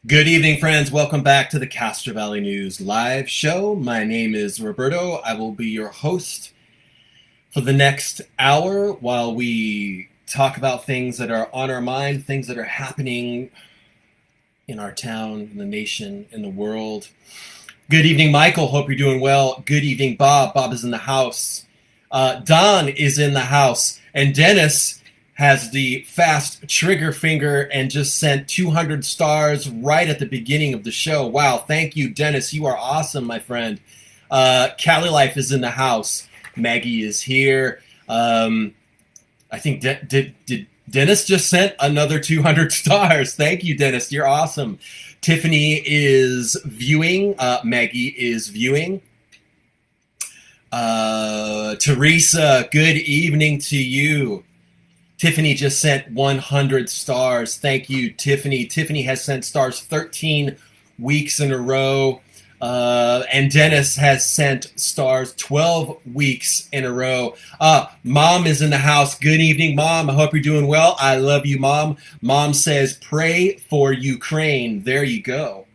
Good evening, friends. Welcome back to the Castro Valley News live show. My name is Roberto. I will be your host for the next hour while we talk about things that are on our mind, things that are happening in our town, in the nation, in the world. Good evening, Michael. Hope you're doing well. Good evening, Bob. Bob is in the house. Don is in the house. And Dennis has the fast trigger finger and just sent 200 stars right at the beginning of the show. Wow, thank you, Dennis. You are awesome, my friend. Cali Life is in the house. Maggie is here. I think did Dennis just sent another 200 stars. Thank you, Dennis. You're awesome. Tiffany is viewing. Maggie is viewing. Teresa, good evening to you. Tiffany just sent 100 stars. Thank you, Tiffany. Tiffany has sent stars 13 weeks in a row. And Dennis has sent stars 12 weeks in a row. Mom is in the house. Good evening, Mom. I hope you're doing well. I love you, Mom. Mom says, pray for Ukraine. There you go.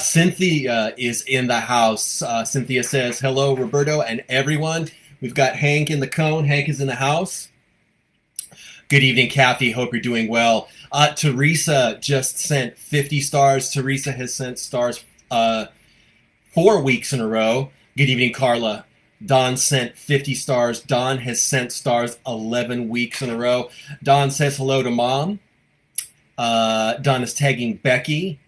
Cynthia is in the house. Cynthia says, hello, Roberto and everyone. We've got Hank in the cone. Hank is in the house. Good evening, Kathy. Hope you're doing well. Teresa just sent 50 stars. Teresa has sent stars 4 weeks in a row. Good evening, Carla. Don sent 50 stars. Don has sent stars 11 weeks in a row. Don says hello to Mom. Don is tagging Becky.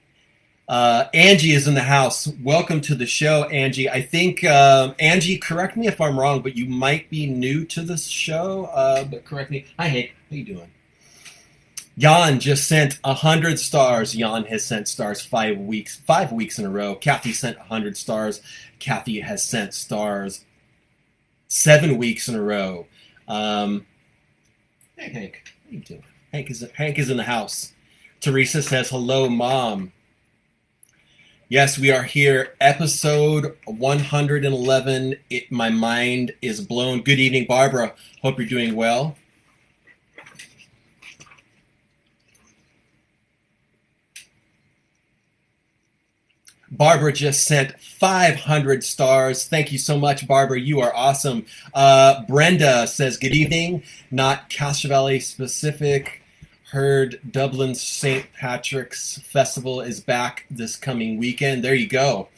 Angie is in the house. Welcome to the show, Angie. I think, Angie, correct me if I'm wrong, but you might be new to this show. But correct me. Hi, Hank. How you doing? Jan just sent 100 stars. Jan has sent stars 5 weeks in a row. Kathy sent 100 stars. Kathy has sent stars 7 weeks in a row. Hey, Hank. How you doing? Hank is in the house. Teresa says, hello, Mom. Yes, we are here, episode 111. My mind is blown. Good evening, Barbara. Hope you're doing well. Barbara just sent 500 stars. Thank you so much, Barbara. You are awesome. Brenda says, good evening. Not Castro Valley specific. Heard Dublin St. Patrick's Festival is back this coming weekend. There you go.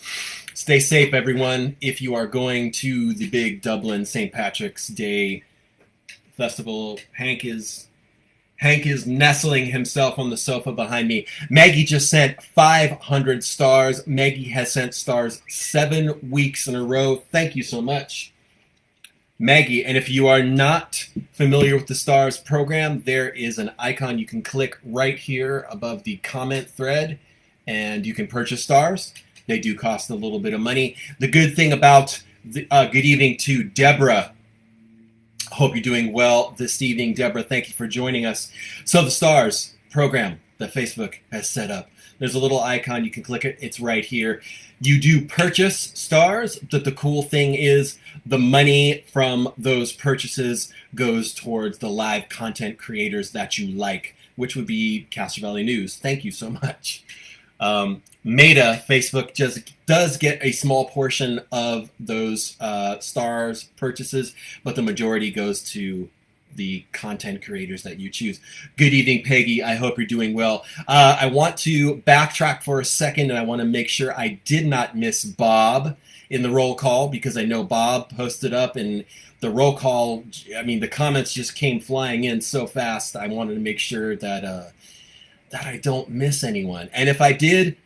Stay safe, everyone, if you are going to the big Dublin St. Patrick's Day Festival. Hank is nestling himself on the sofa behind me. Maggie just sent 500 stars. Maggie has sent stars 7 weeks in a row. Thank you so much, Maggie. And if you are not familiar with the Stars program, there is an icon you can click right here above the comment thread, and you can purchase stars. They do cost a little bit of money. The good thing about good evening to Deborah. Hope you're doing well this evening, Deborah. Thank you for joining us. So the Stars program that Facebook has set up. There's a little icon. You can click it. It's right here. You do purchase stars, but the cool thing is the money from those purchases goes towards the live content creators that you like, which would be Castro Valley News. Thank you so much. Meta, Facebook just does get a small portion of those stars purchases, but the majority goes to the content creators that you choose. Good evening, Peggy. I hope you're doing well. I want to backtrack for a second, and I want to make sure I did not miss Bob in the roll call, because I know Bob posted up, and the roll call, I mean, the comments just came flying in so fast. I wanted to make sure that I don't miss anyone. And if I did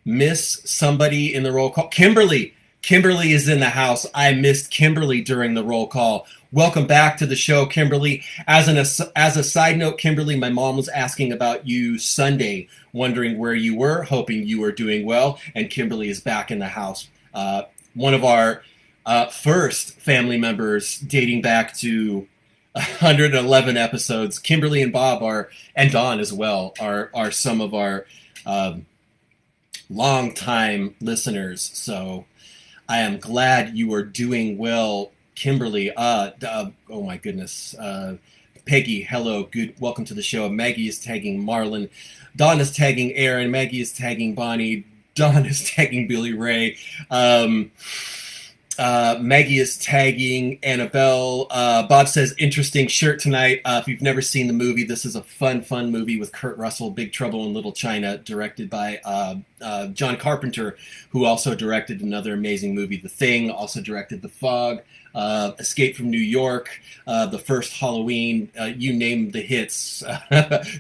miss somebody in the roll call, Kimberly is in the house. I missed Kimberly during the roll call. Welcome back to the show, Kimberly. As a side note, Kimberly, my mom was asking about you Sunday, wondering where you were, hoping you were doing well, and Kimberly is back in the house. One of our first family members dating back to 111 episodes. Kimberly and Bob and Don as well, are some of our long-time listeners. So I am glad you are doing well, Kimberly. Oh my goodness. Peggy, hello, good, welcome to the show. Maggie is tagging Marlon. Don is tagging Aaron. Maggie is tagging Bonnie. Don is tagging Billy Ray. Maggie is tagging Annabelle. Bob says, interesting shirt tonight. If you've never seen the movie, this is a fun movie with Kurt Russell, Big Trouble in Little China, directed by John Carpenter, who also directed another amazing movie, The Thing, also directed The Fog, Escape from New York, The First Halloween, you name the hits.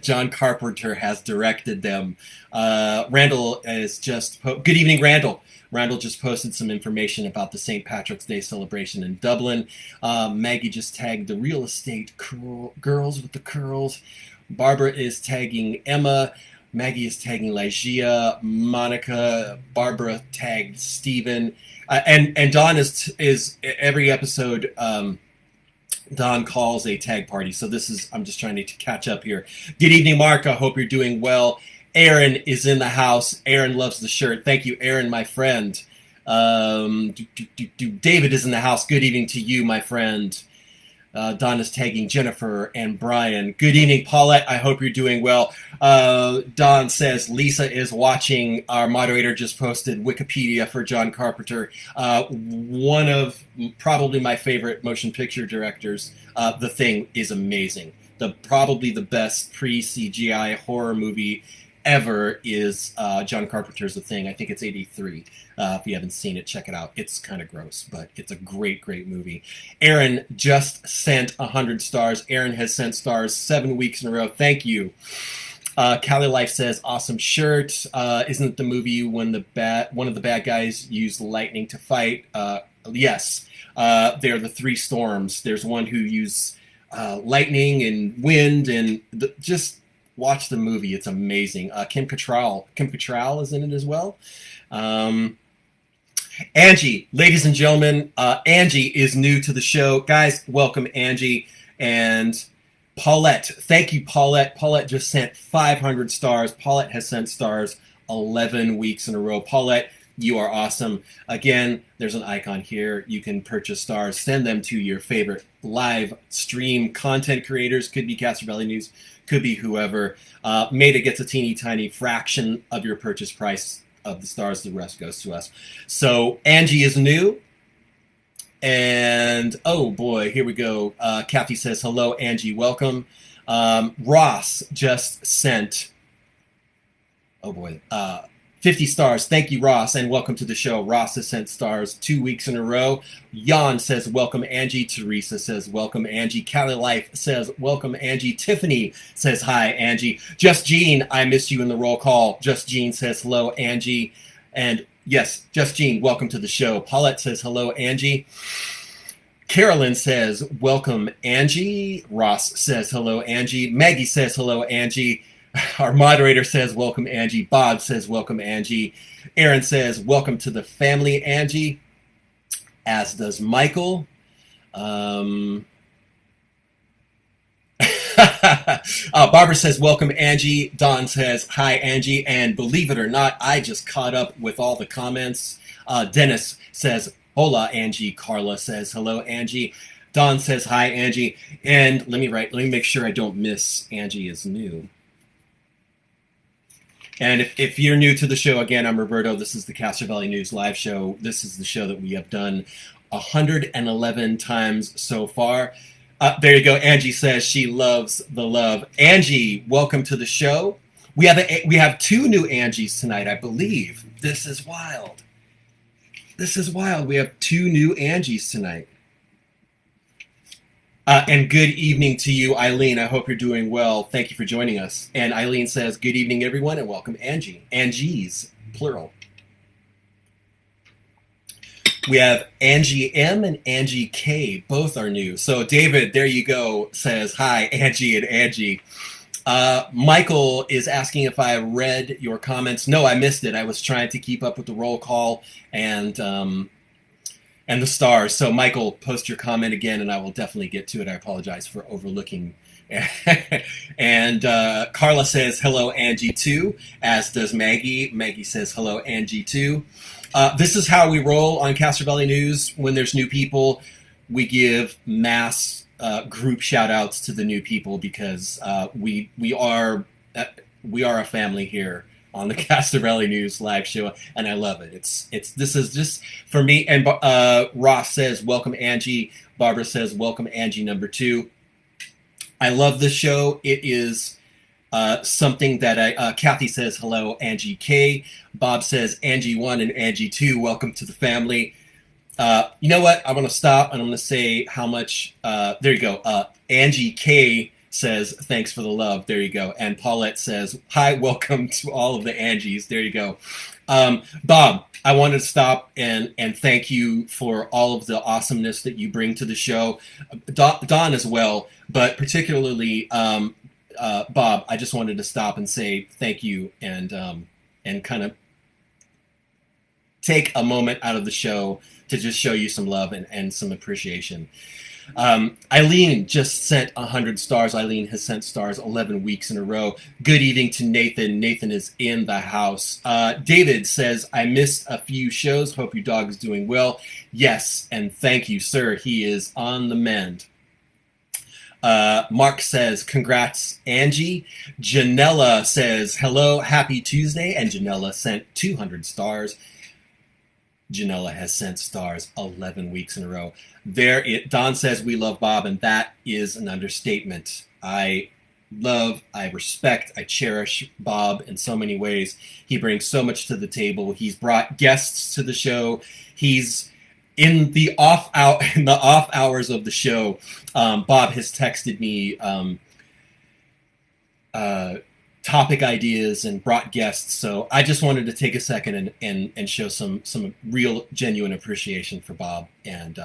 John Carpenter has directed them. Randall is just... Good evening, Randall. Randall just posted some information about the St. Patrick's Day celebration in Dublin. Maggie just tagged the real estate girls with the curls. Barbara is tagging Emma. Maggie is tagging Lygia. Monica. Barbara tagged Stephen. And Don is every episode... Don calls a tag party. So I'm just trying to catch up here. Good evening, Mark. I hope you're doing well. Aaron is in the house. Aaron loves the shirt. Thank you, Aaron, my friend. David is in the house. Good evening to you, my friend. Don is tagging Jennifer and Brian. Good evening, Paulette. I hope you're doing well. Don says Lisa is watching. Our moderator just posted Wikipedia for John Carpenter. One of probably my favorite motion picture directors. The Thing is amazing. Probably the best pre-CGI horror movie ever is John Carpenter's The Thing. I think it's 83. If you haven't seen it, check it out. It's kind of gross, but it's a great movie. Aaron just sent 100 stars. Aaron has sent stars 7 weeks in a row. Thank you. Cali Life says, awesome shirt. Isn't it the movie when one of the bad guys used lightning to fight? Yes. They're the three storms. There's one who used lightning and wind and just watch the movie. It's amazing. Kim Cattrall is in it as well. Angie, ladies and gentlemen, Angie is new to the show. Guys, welcome Angie. And Paulette, thank you, Paulette. Paulette just sent 500 stars. Paulette has sent stars 11 weeks in a row. Paulette, you are awesome. Again, there's an icon here. You can purchase stars. Send them to your favorite live stream content creators. Could be Castro Valley News. Could be whoever. Meta gets a teeny tiny fraction of your purchase price of the stars. The rest goes to us. So Angie is new. And, oh boy, here we go. Kathy says, hello, Angie, welcome. Ross just sent, 50 stars. Thank you, Ross, and welcome to the show. Ross has sent stars 2 weeks in a row. Jan says, welcome, Angie. Teresa says, welcome, Angie. Cali Life says, welcome, Angie. Tiffany says, hi, Angie. Just Jean, I missed you in the roll call. Just Jean says, hello, Angie. And yes, Just Jean, welcome to the show. Paulette says, hello, Angie. Carolyn says, welcome, Angie. Ross says, hello, Angie. Maggie says, hello, Angie. Our moderator says, welcome, Angie. Bob says, welcome, Angie. Aaron says, welcome to the family, Angie. As does Michael. Barbara says, welcome, Angie. Don says, hi, Angie. And believe it or not, I just caught up with all the comments. Dennis says, hola, Angie. Carla says, hello, Angie. Don says, hi, Angie. And let me make sure I don't miss Angie is new. And if you're new to the show, again, I'm Roberto. This is the Castro Valley News live show. This is the show that we have done 111 times so far. There you go. Angie says she loves the love. Angie, welcome to the show. We have 2 new Angies tonight, I believe. This is wild. This is wild. We have 2 new Angies tonight. And good evening to you, Eileen. I hope you're doing well. Thank you for joining us. And Eileen says, good evening, everyone, and welcome, Angie. Angie's, plural. We have AngieM and AngieK. Both are new. So David, there you go, says, hi, Angie and Angie. Michael is asking if I read your comments. No, I missed it. I was trying to keep up with the roll call and the stars. So Michael, post your comment again, and I will definitely get to it. I apologize for overlooking. And Carla says, hello, Angie, too, as does Maggie. Maggie says, hello, Angie, too. This is how we roll on Castro Valley News when there's new people. we give mass group shout outs to the new people because we are a family here on the Castro Valley News live show, and I love it. This is just for me. And Ross says, "Welcome, Angie." Barbara says, "Welcome, Angie number 2." I love this show. It is something that Kathy says, "Hello, Angie K." Bob says, "Angie 1 and Angie 2, welcome to the family." You know what? I'm going to stop and I'm going to say how much. There you go. Angie K says, "Thanks for the love." There you go. And Paulette says, "Hi, welcome to all of the Angies." There you go. Bob, I wanted to stop and thank you for all of the awesomeness that you bring to the show. Don as well, but particularly Bob, I just wanted to stop and say thank you and kind of take a moment out of the show to just show you some love and some appreciation. Eileen just sent 100 stars. Eileen has sent stars 11 weeks in a row. Good evening to Nathan. Nathan is in the house. David says, "I missed a few shows. Hope your dog is doing well." Yes, and thank you, sir. He is on the mend. Mark says, "Congrats, Angie." Janella says, "Hello, happy Tuesday." And Janella sent 200 stars. Janella has sent stars 11 weeks in a row. Don says, "We love Bob," and that is an understatement. I respect, I cherish Bob in so many ways. He brings so much to the table. He's brought guests to the show. He's in the off hours of the show. Bob has texted me topic ideas and brought guests. So I just wanted to take a second and show some real genuine appreciation for Bob, and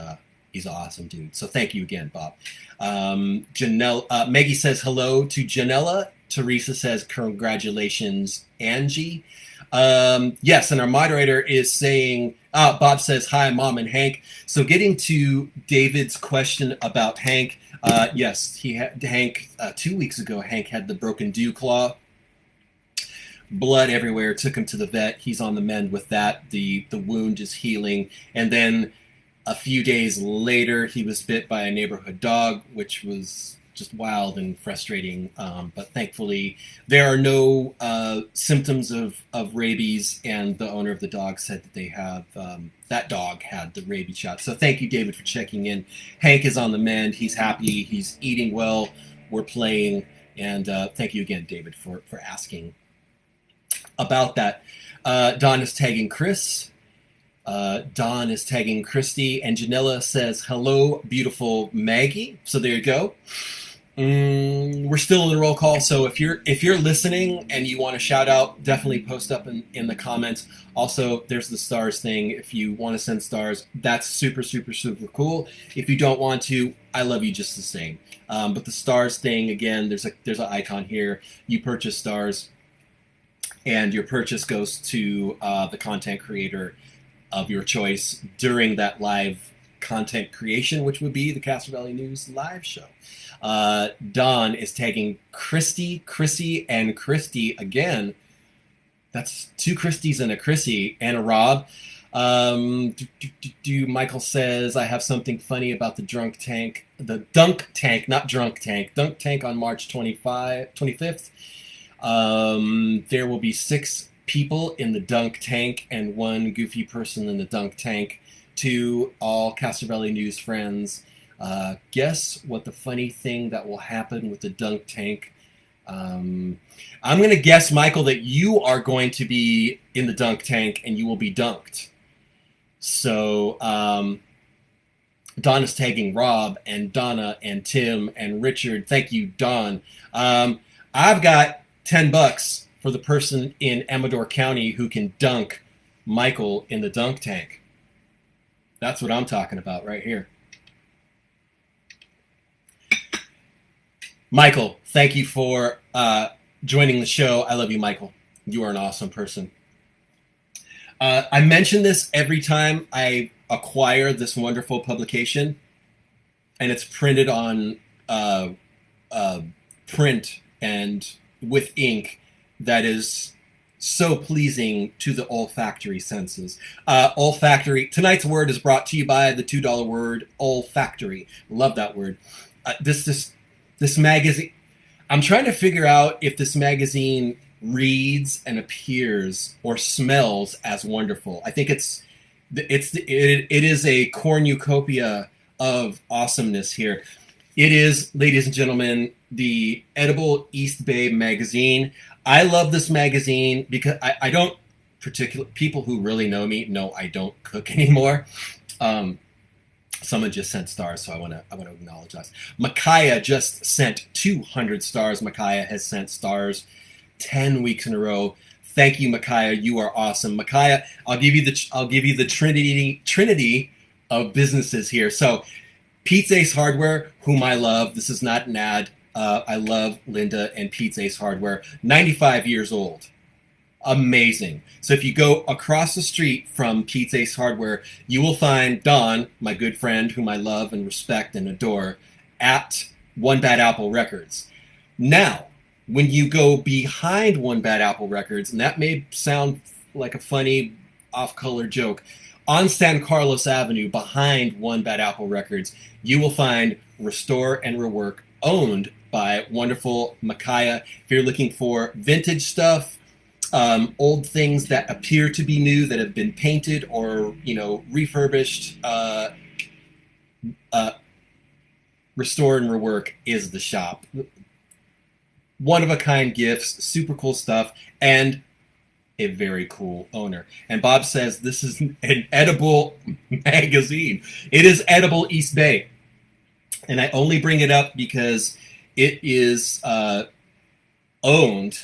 he's an awesome dude. So thank you again, Bob. Maggie says hello to Janella. Teresa says congratulations, Angie. Yes, and our moderator is saying, Bob says, "Hi, Mom and Hank." So getting to David's question about Hank, yes, he had Hank 2 weeks ago. Hank had the broken dew claw, blood everywhere. Took him to the vet. He's on the mend with that. The wound is healing, and then a few days later, he was bit by a neighborhood dog, which was just wild and frustrating. But thankfully, there are no symptoms of rabies, and the owner of the dog said that they have that dog had the rabies shot. So thank you, David, for checking in. Hank is on the mend. He's happy. He's eating well. We're playing, and thank you again, David, for asking about that. Don is tagging Chris. Don is tagging Christy, and Janella says, "Hello, beautiful Maggie." So there you go. We're still in the roll call, so if you're listening and you want to shout out, definitely post up in the comments. Also, there's the stars thing. If you want to send stars, that's super, super, super cool. If you don't want to, I love you just the same. But the stars thing, again, there's an icon here. You purchase stars, and your purchase goes to the content creator of your choice during that live content creation, which would be the Castro Valley News live show. Don is tagging Christy, Chrissy, and Christy again. That's 2 Christys and a Chrissy and a Rob. Michael says, "I have something funny about the dunk tank, not drunk tank, dunk tank on March 25th. There will be 6 people in the dunk tank and 1 goofy person in the dunk tank. To all Castro Valley News friends, guess what the funny thing that will happen with the dunk tank?" I'm going to guess, Michael, that you are going to be in the dunk tank and you will be dunked. So Don is tagging Rob and Donna and Tim and Richard. Thank you, Don. I've got $10 for the person in Amador County who can dunk Michael in the dunk tank. That's what I'm talking about right here. Michael, thank you for joining the show. I love you, Michael. You are an awesome person. I mention this every time I acquire this wonderful publication, and it's printed on print and with ink that is so pleasing to the olfactory senses. Olfactory. Tonight's word is brought to you by the $2 word, olfactory. Love that word. This magazine. I'm trying to figure out if this magazine reads and appears or smells as wonderful. I think it is a cornucopia of awesomeness here. It is, ladies and gentlemen, the Edible East Bay magazine. I love this magazine because I don't people who really know me know I don't cook anymore. Someone just sent stars, so I want to acknowledge us. Micaiah just sent 200 stars. Micaiah has sent stars 10 weeks in a row. Thank you, Micaiah. You are awesome, Micaiah. I'll give you the trinity of businesses here. So, Pete's Ace Hardware, whom I love. This is not an ad. I love Linda and Pete's Ace Hardware. 95 years old. Amazing. So if you go across the street from Pete's Ace Hardware, you will find Don, my good friend, whom I love and respect and adore, at One Bad Apple Records. Now, when you go behind One Bad Apple Records, and that may sound like a funny off-color joke, on San Carlos Avenue, behind One Bad Apple Records, you will find Restore and Rework, owned by wonderful Micaiah. If you're looking for vintage stuff, old things that appear to be new, that have been painted or, refurbished, Restore and Rework is the shop. One-of-a-kind gifts, super cool stuff, and a very cool owner. And Bob says this is an edible magazine. It is Edible East Bay. And I only bring it up because it is owned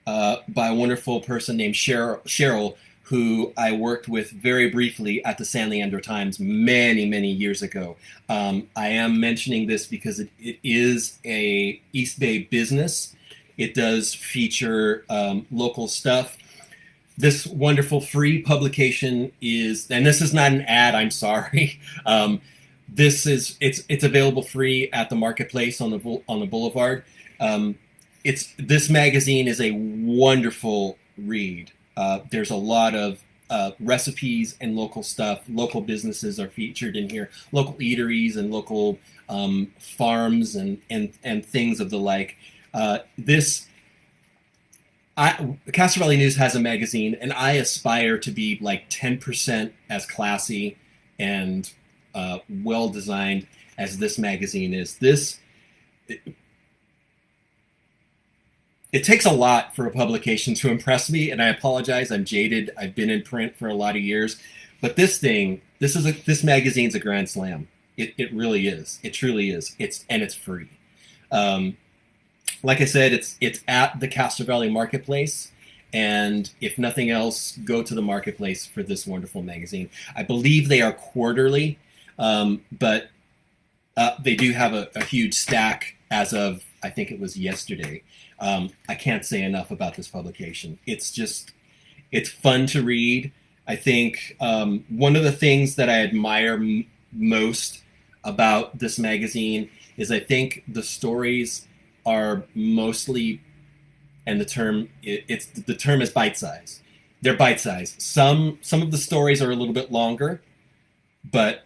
by a wonderful person named Cheryl, who I worked with very briefly at the San Leandro Times many, many years ago. I am mentioning this because it is a East Bay business. It does feature local stuff. This wonderful free publication is, and this is not an ad, I'm sorry. It's available free at the marketplace on the boulevard. This magazine is a wonderful read. There's a lot of recipes and local stuff. Local businesses are featured in here. Local eateries and local farms and things of the like. Castro Valley News has a magazine, and I aspire to be like 10% as classy and well designed as this magazine is. It takes a lot for a publication to impress me, and I apologize. I'm jaded. I've been in print for a lot of years, but this magazine's a grand slam. It really is. It truly is. It's free. Like I said, it's at the Castro Valley Marketplace, and if nothing else, go to the marketplace for this wonderful magazine. I believe they are quarterly, but they do have a huge stack as of, I think it was yesterday. I can't say enough about this publication. It's fun to read. I think one of the things that I admire most about this magazine is I think the stories are mostly, and the term is bite-sized. They're bite-sized. Some of the stories are a little bit longer, but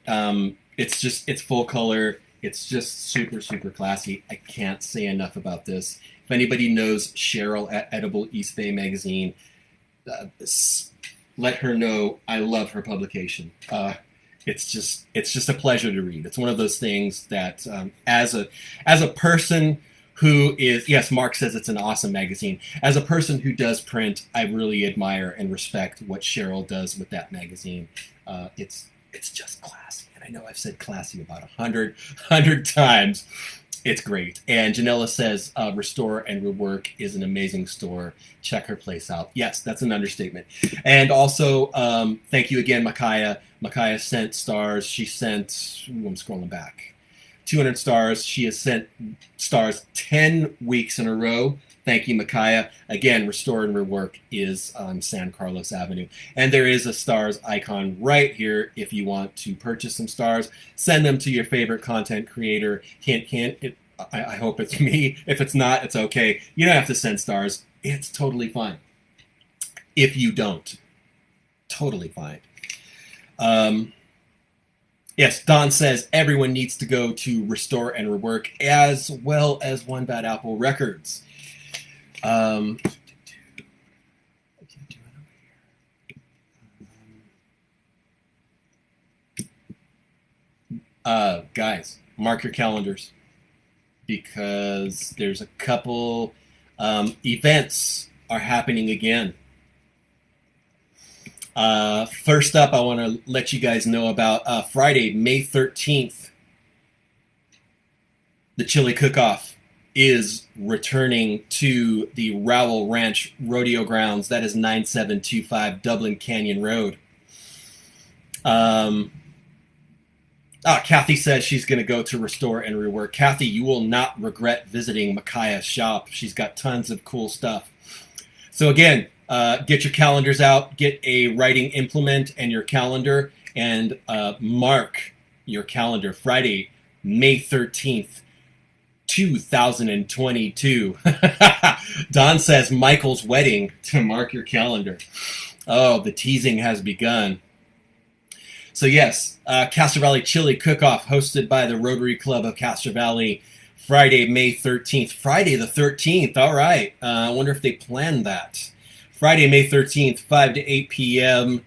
it's full color. It's just super, super classy. I can't say enough about this. If anybody knows Cheryl at Edible East Bay Magazine, let her know I love her publication. It's just a pleasure to read. It's one of those things that as a person who is, yes, Mark says it's an awesome magazine. As a person who does print, I really admire and respect what Cheryl does with that magazine. It's just classy. And I know I've said classy about 100 times. It's great. And Janella says Restore and Rework is an amazing store. Check her place out. Yes, that's an understatement. And also, thank you again, Micaiah. Micaiah sent stars. She sent, I'm scrolling back, 200 stars. She has sent stars 10 weeks in a row. Thank you, Micaiah. Again, Restore and Rework is on San Carlos Avenue. And there is a stars icon right here if you want to purchase some stars. Send them to your favorite content creator. Hint, hint. I hope it's me. If it's not, it's okay. You don't have to send stars. It's totally fine. if you don't. Totally fine. Yes, Don says everyone needs to go to Restore and Rework as well as One Bad Apple Records. Guys, mark your calendars because there's a couple events are happening again. First up, I want to let you guys know about Friday, May 13th. The Chili Cook-Off is returning to the Rowell Ranch Rodeo Grounds. That is 9725 Dublin Canyon Road. Kathy says she's going to go to Restore and Rework. Kathy, you will not regret visiting Micaiah's shop. She's got tons of cool stuff. So again, get your calendars out, get a writing implement and your calendar, and mark your calendar. Friday, May 13th, 2022. Don says Michael's wedding to mark your calendar. Oh, the teasing has begun. So yes, Castro Valley Chili Cook-Off hosted by the Rotary Club of Castro Valley, Friday, May 13th. Friday the 13th, all right. I wonder if they planned that. Friday, May 13th, 5 to 8 p.m.,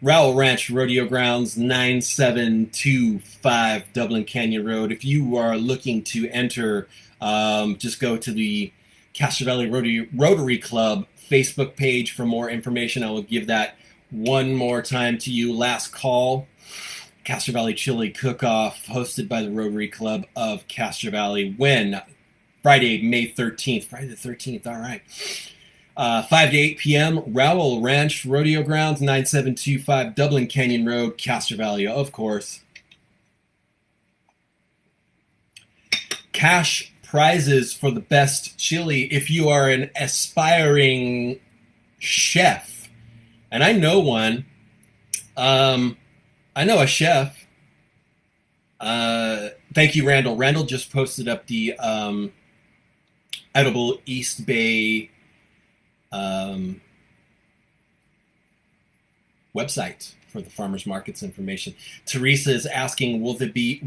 Rowell Ranch Rodeo Grounds, 9725 Dublin Canyon Road. If you are looking to enter, just go to the Castro Valley Rotary Club Facebook page for more information. I will give that one more time to you. Last call, Castro Valley Chili Cook-Off, hosted by the Rotary Club of Castro Valley. When? Friday, May 13th. Friday the 13th, all right. 5 to 8 p.m., Rowell Ranch Rodeo Grounds, 9725 Dublin Canyon Road, Castro Valley, of course. Cash prizes for the best chili if you are an aspiring chef. And I know one. I know a chef. Thank you, Randall. Randall just posted up the Edible East Bay website for the farmers markets information. Teresa is asking, will there be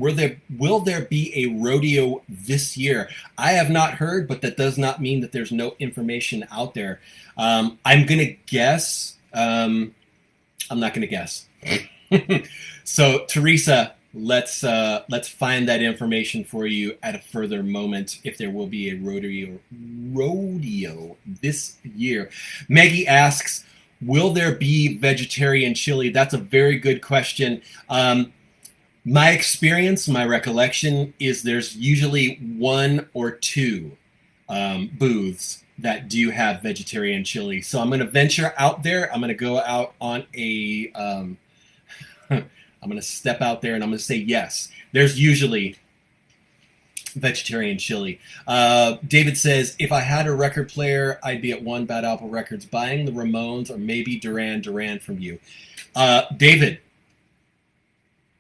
a rodeo this year? I have not heard, but that does not mean that there's no information out there. I'm gonna guess. I'm not gonna guess. So Teresa, let's find that information for you at a further moment if there will be a rodeo this year. Maggie asks, will there be vegetarian chili? That's a very good question. My experience, my recollection is there's usually one or two booths that do have vegetarian chili. So I'm going to venture out there. I'm going to go out on a I'm going to step out there and I'm going to say yes. There's usually vegetarian chili. David says, if I had a record player, I'd be at One Bad Apple Records buying the Ramones or maybe Duran Duran from you. David,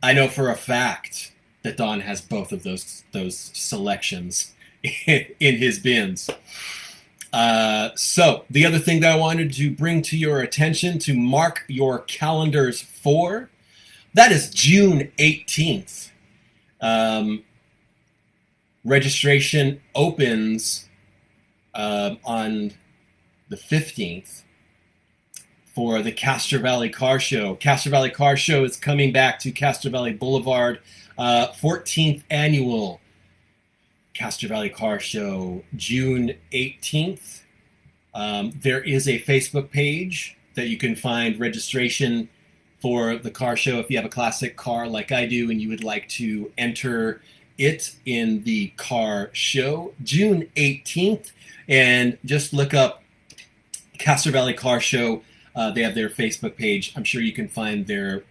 I know for a fact that Don has both of those selections in his bins. So the other thing that I wanted to bring to your attention, to mark your calendars for, that is June 18th. Registration opens on the 15th for the Castro Valley Car Show. Castro Valley Car Show is coming back to Castro Valley Boulevard, 14th annual Castro Valley Car Show, June 18th. There is a Facebook page that you can find registration for the car show if you have a classic car like I do and you would like to enter it in the car show, June 18th. And just look up Castro Valley Car Show. They have their Facebook page. I'm sure you can find their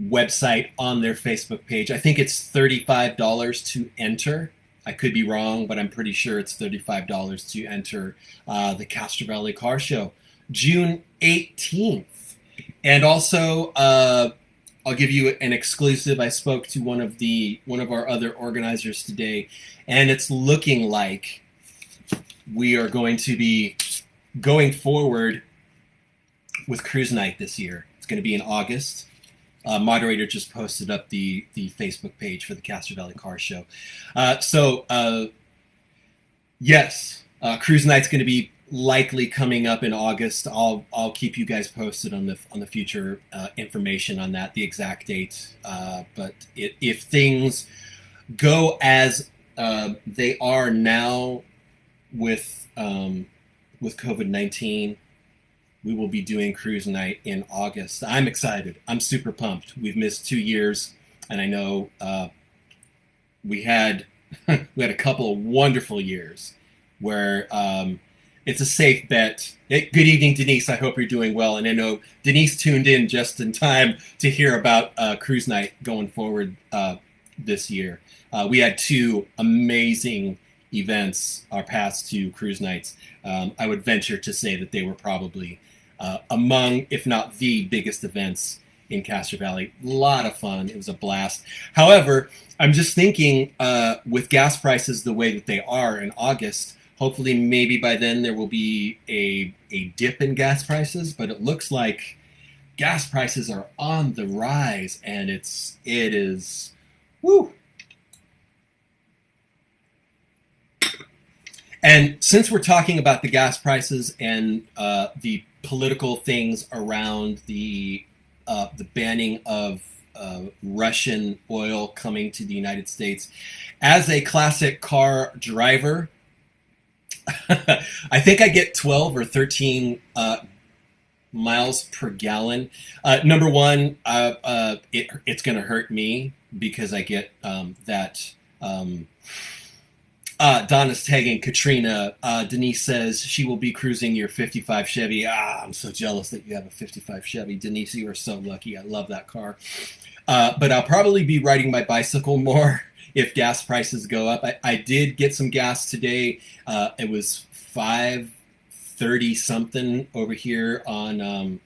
website on their Facebook page. I think it's $35 to enter. I could be wrong, but I'm pretty sure it's $35 to enter the Castro Valley Car Show, June 18th. And also, I'll give you an exclusive. I spoke to one of our other organizers today, and it's looking like we are going to be going forward with cruise night this year, it's going to be in August. Moderator just posted up the Facebook page for the Castro Valley Car Show. Yes, cruise night's going to be likely coming up in August. I'll keep you guys posted on the future information on that, the exact date. But if things go as they are now with COVID-19, we will be doing cruise night in August. I'm excited. I'm super pumped. We've missed 2 years, and I know we had a couple of wonderful years where it's a safe bet. Good evening, Denise. I hope you're doing well. And I know Denise tuned in just in time to hear about cruise night going forward this year. We had 2 amazing events our past 2 cruise nights. I would venture to say that they were probably among, if not the biggest events in Castro Valley. A lot of fun. It was a blast. However, I'm just thinking with gas prices the way that they are in August, hopefully maybe by then there will be a dip in gas prices, but it looks like gas prices are on the rise, and it is, woo. And since we're talking about the gas prices and the political things around the banning of Russian oil coming to the United States, as a classic car driver, I think I get 12 or 13 miles per gallon. Number one, it's going to hurt me because I get that. Donna's tagging Katrina. Denise says she will be cruising your 55 Chevy. I'm so jealous that you have a 55 Chevy. Denise, you are so lucky. I love that car. But I'll probably be riding my bicycle more if gas prices go up. I did get some gas today. It was $5.30 something over here on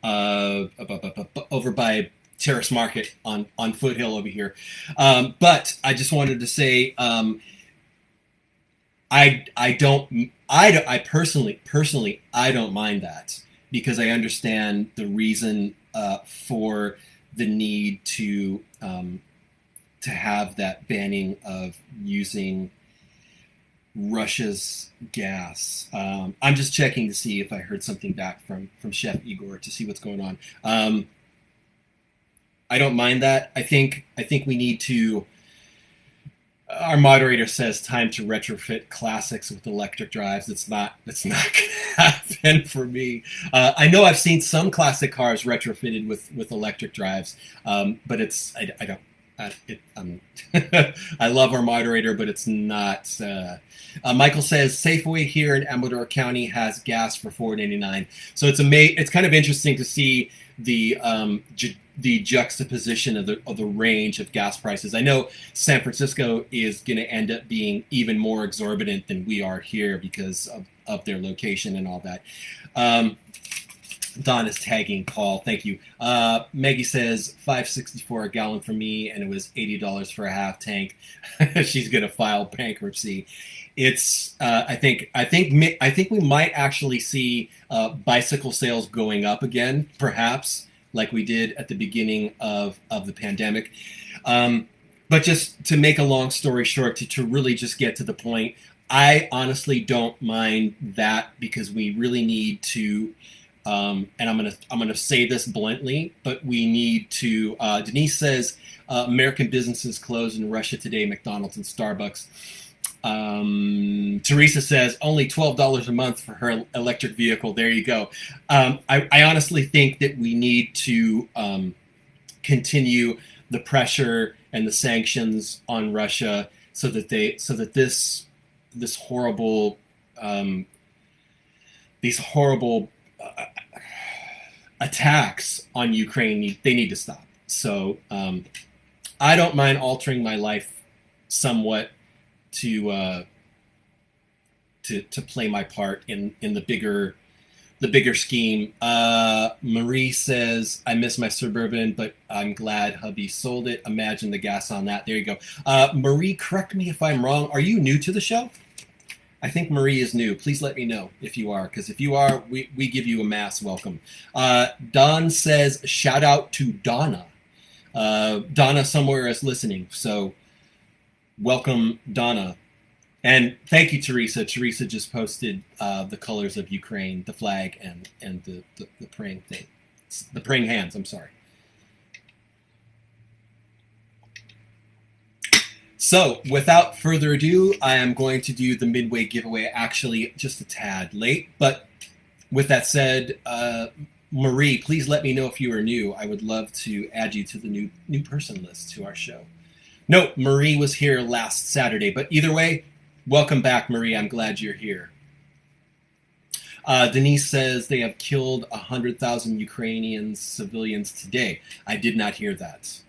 over by Terrace Market on Foothill over here. But I just wanted to say, I personally I don't mind that, because I understand the reason for the need to have that banning of using Russia's gas. I'm just checking to see if I heard something back from Chef Igor to see what's going on. I don't mind that. I think we need to. Our moderator says time to retrofit classics with electric drives. It's not going to happen for me. I know I've seen some classic cars retrofitted with electric drives, but I don't. I love our moderator, but it's not. Michael says Safeway here in Amador County has gas for $4.99. So it's kind of interesting to see the juxtaposition of the range of gas prices. I know San Francisco is going to end up being even more exorbitant than we are here because of their location and all that. Don is tagging Paul. Thank you. Maggie says $5.64 a gallon for me, and it was $80 for a half tank. She's going to file bankruptcy. It's. I think we might actually see bicycle sales going up again, perhaps, like we did at the beginning of the pandemic. But just to make a long story short, to really just get to the point, I honestly don't mind that, because we really need to. And I'm gonna say this bluntly, but we need to. Denise says American businesses closed in Russia today, McDonald's and Starbucks. Teresa says only $12 a month for her electric vehicle. There you go. I honestly think that we need to continue the pressure and the sanctions on Russia so that this horrible these horrible attacks on Ukraine, they need to stop. So I don't mind altering my life somewhat to play my part in the bigger scheme. Marie says, I miss my Suburban, but I'm glad hubby sold it. Imagine the gas on that. There you go. Marie, correct me if I'm wrong. Are you new to the show? I think Marie is new. Please let me know if you are, because if you are, we give you a mass welcome. Don says, shout out to Donna. Donna somewhere is listening, so welcome, Donna. And thank you, Teresa. Teresa just posted the colors of Ukraine, the flag, and the praying thing. The praying hands, I'm sorry. So, without further ado, I am going to do the midway giveaway, actually just a tad late. But with that said, Marie, please let me know if you are new. I would love to add you to the new person list to our show. No, Marie was here last Saturday, but either way, welcome back, Marie. I'm glad you're here. Denise says they have killed 100,000 Ukrainian civilians today. I did not hear that.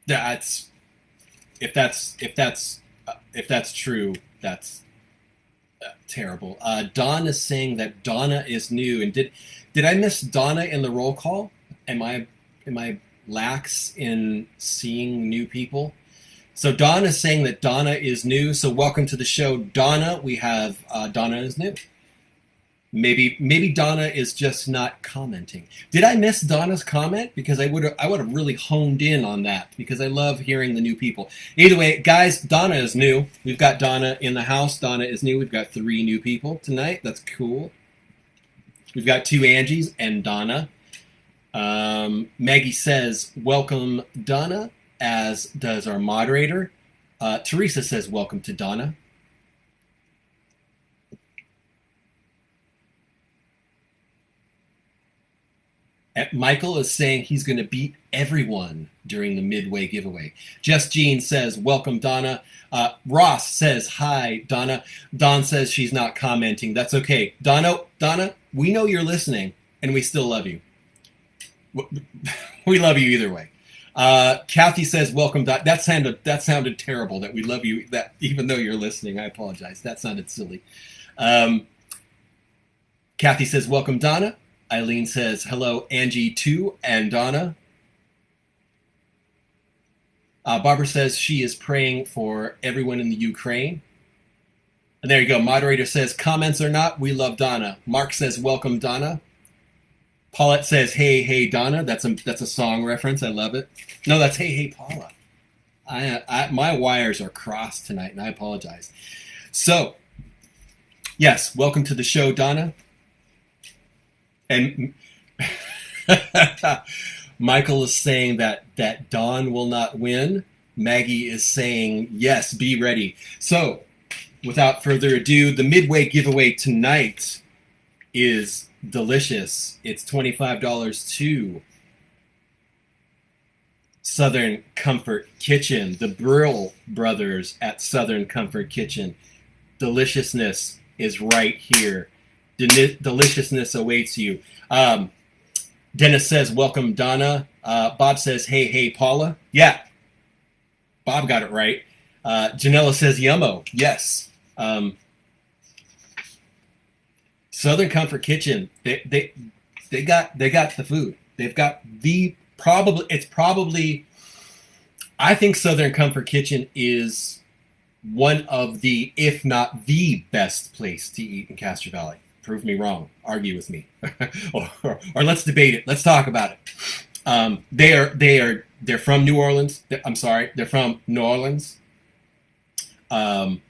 If that's true, that's terrible. Don is saying that Donna is new, and did I miss Donna in the roll call? Am I lax in seeing new people? So Don is saying that Donna is new. So welcome to the show, Donna. We have Donna is new. Maybe Donna is just not commenting. Did I miss Donna's comment? Because I would have really honed in on that, because I love hearing the new people. Either way, guys, Donna is new. We've got Donna in the house. Donna is new. We've got 3 new people tonight. That's cool. We've got 2 Angies and Donna. Maggie says, welcome, Donna, as does our moderator. Teresa says, welcome to Donna. Michael is saying he's going to beat everyone during the midway giveaway. Just Jean says, welcome, Donna. Ross says, hi, Donna. Dawn says she's not commenting. That's okay. Donna, we know you're listening, and we still love you. We love you either way. Kathy says, welcome, Donna. That sounded terrible, that we love you, that even though you're listening. I apologize. That sounded silly. Kathy says, welcome, Donna. Eileen says, hello, Angie, too, and Donna. Barbara says she is praying for everyone in the Ukraine. And there you go. Moderator says, comments or not, we love Donna. Mark says, welcome, Donna. Paulette says, hey, hey, Donna. That's a song reference. I love it. No, that's hey, hey, Paula. My wires are crossed tonight, and I apologize. So, yes, welcome to the show, Donna. And Michael is saying that Dawn will not win. Maggie is saying, yes, be ready. So, without further ado, the midway giveaway tonight is delicious. It's $25 to Southern Comfort Kitchen, the Brill brothers at Southern Comfort Kitchen. Deliciousness is right here. Deliciousness awaits you. Dennis says, welcome, Donna. Bob says, hey, hey, Paula. Yeah, Bob got it right. Janella says, yummo. Yes. Southern Comfort Kitchen, they got the food. They've got I think Southern Comfort Kitchen is one of the, if not the best place to eat in Castro Valley. Prove me wrong. Argue with me, or let's debate it. Let's talk about it. They're from New Orleans. They're from New Orleans. And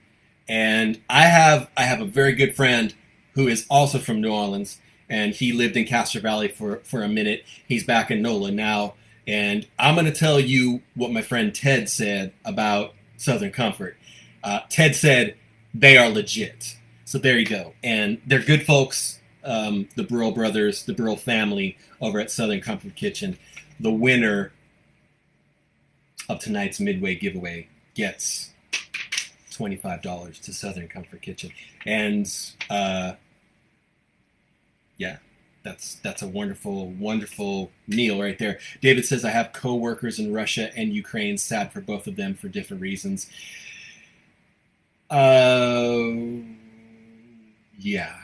I have a very good friend who is also from New Orleans, and he lived in Castro Valley for a minute. He's back in NOLA now, and I'm going to tell you what my friend Ted said about Southern Comfort. Ted said they are legit. So there you go. And they're good folks, the Brill brothers, the Brill family over at Southern Comfort Kitchen. The winner of tonight's midway giveaway gets $25 to Southern Comfort Kitchen. And yeah, that's a wonderful, wonderful meal right there. David says, I have co-workers in Russia and Ukraine, sad for both of them for different reasons. Yeah.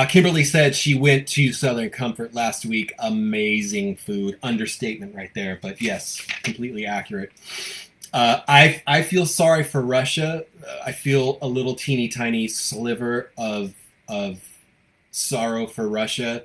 Kimberly said she went to Southern Comfort last week. Amazing food. Understatement right there, but yes, completely accurate. I feel sorry for Russia. I feel a little teeny tiny sliver of sorrow for Russia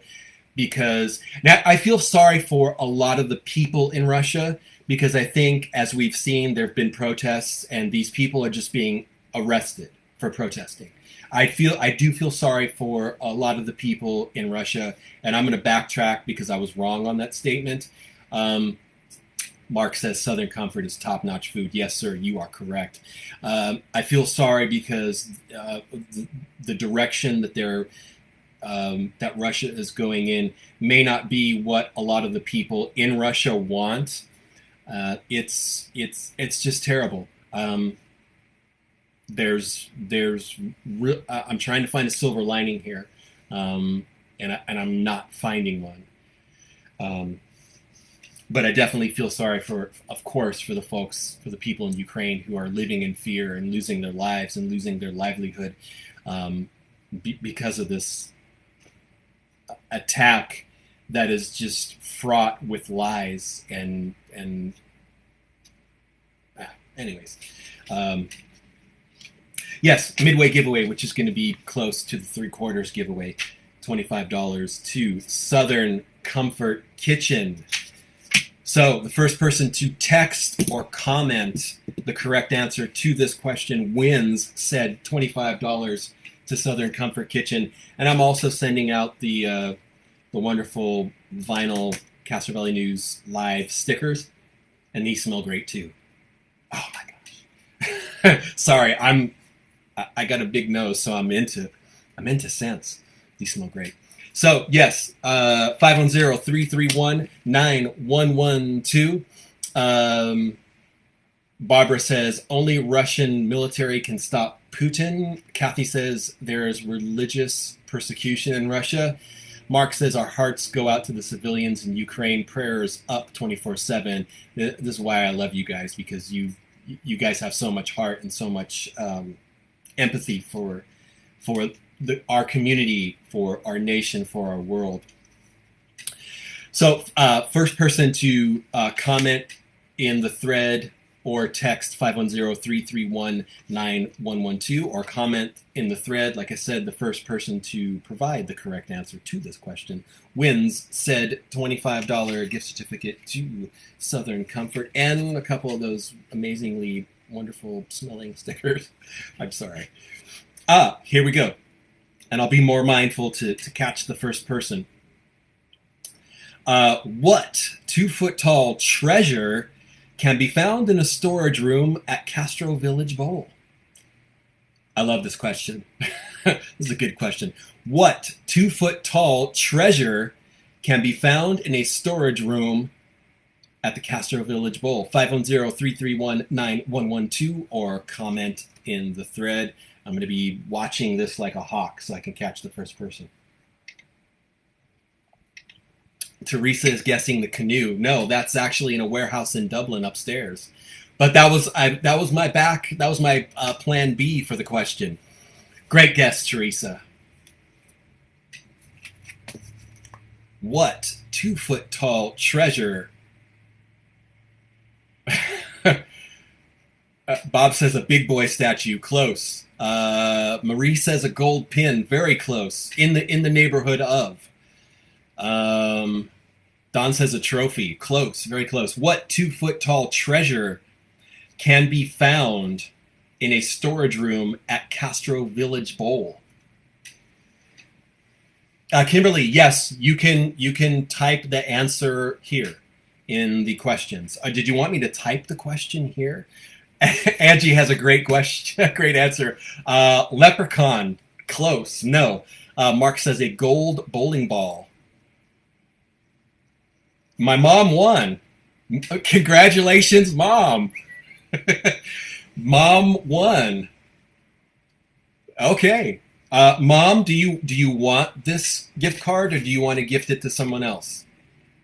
because now I feel sorry for a lot of the people in Russia because I think, as we've seen, there have been protests and these people are just being arrested for protesting. I do feel sorry for a lot of the people in Russia, and I'm going to backtrack because I was wrong on that statement. Mark says Southern Comfort is top-notch food. Yes, sir, you are correct. I feel sorry because the direction that that Russia is going in may not be what a lot of the people in Russia want. It's just terrible. I'm trying to find a silver lining here, and I'm not finding one. But I definitely feel sorry of course, for the people in Ukraine who are living in fear and losing their lives and losing their livelihood because of this attack that is just fraught with lies and anyways. Yes, midway giveaway, which is going to be close to the 3/4 giveaway, $25 to Southern Comfort Kitchen. So the first person to text or comment the correct answer to this question wins said $25 to Southern Comfort Kitchen. And I'm also sending out the wonderful vinyl Castro Valley News live stickers, and these smell great too. Oh my gosh! Sorry, I got a big nose, so I'm into scents. These smell great. So yes, 510-331-9112. Barbara says only Russian military can stop Putin. Kathy says there is religious persecution in Russia. Mark says our hearts go out to the civilians in Ukraine. Prayers up 24/7. This is why I love you guys, because you guys have so much heart and so much empathy for our community, for our nation, for our world. So first person to comment in the thread or text 510-331-9112 or comment in the thread. Like I said, the first person to provide the correct answer to this question wins said $25 gift certificate to Southern Comfort and a couple of those amazingly wonderful smelling stickers. I'm sorry. Here we go. And I'll be more mindful to catch the first person. What 2-foot-tall treasure can be found in a storage room at Castro Village Bowl? I love this question. This is a good question. What 2-foot-tall treasure can be found in a storage room at the Castro Village Bowl? 510-331-9112 or comment in the thread. I'm going to be watching this like a hawk so I can catch the first person. Teresa is guessing the canoe. No, that's actually in a warehouse in Dublin upstairs. But that was my plan B for the question. Great guess, Teresa. What 2-foot-tall treasure? Bob says a big boy statue. Close. Marie says a gold pin. Very close. In the neighborhood of. Don says a trophy. Close. Very close. What 2-foot-tall treasure can be found in a storage room at Castro Village Bowl? Kimberly, yes, you can type the answer here in the questions. Did you want me to type the question here? Angie has a great question, a great answer. Leprechaun, close. No. Mark says a gold bowling ball. My mom won. Congratulations, Mom. Mom won. Okay. Mom, do you want this gift card or do you want to gift it to someone else?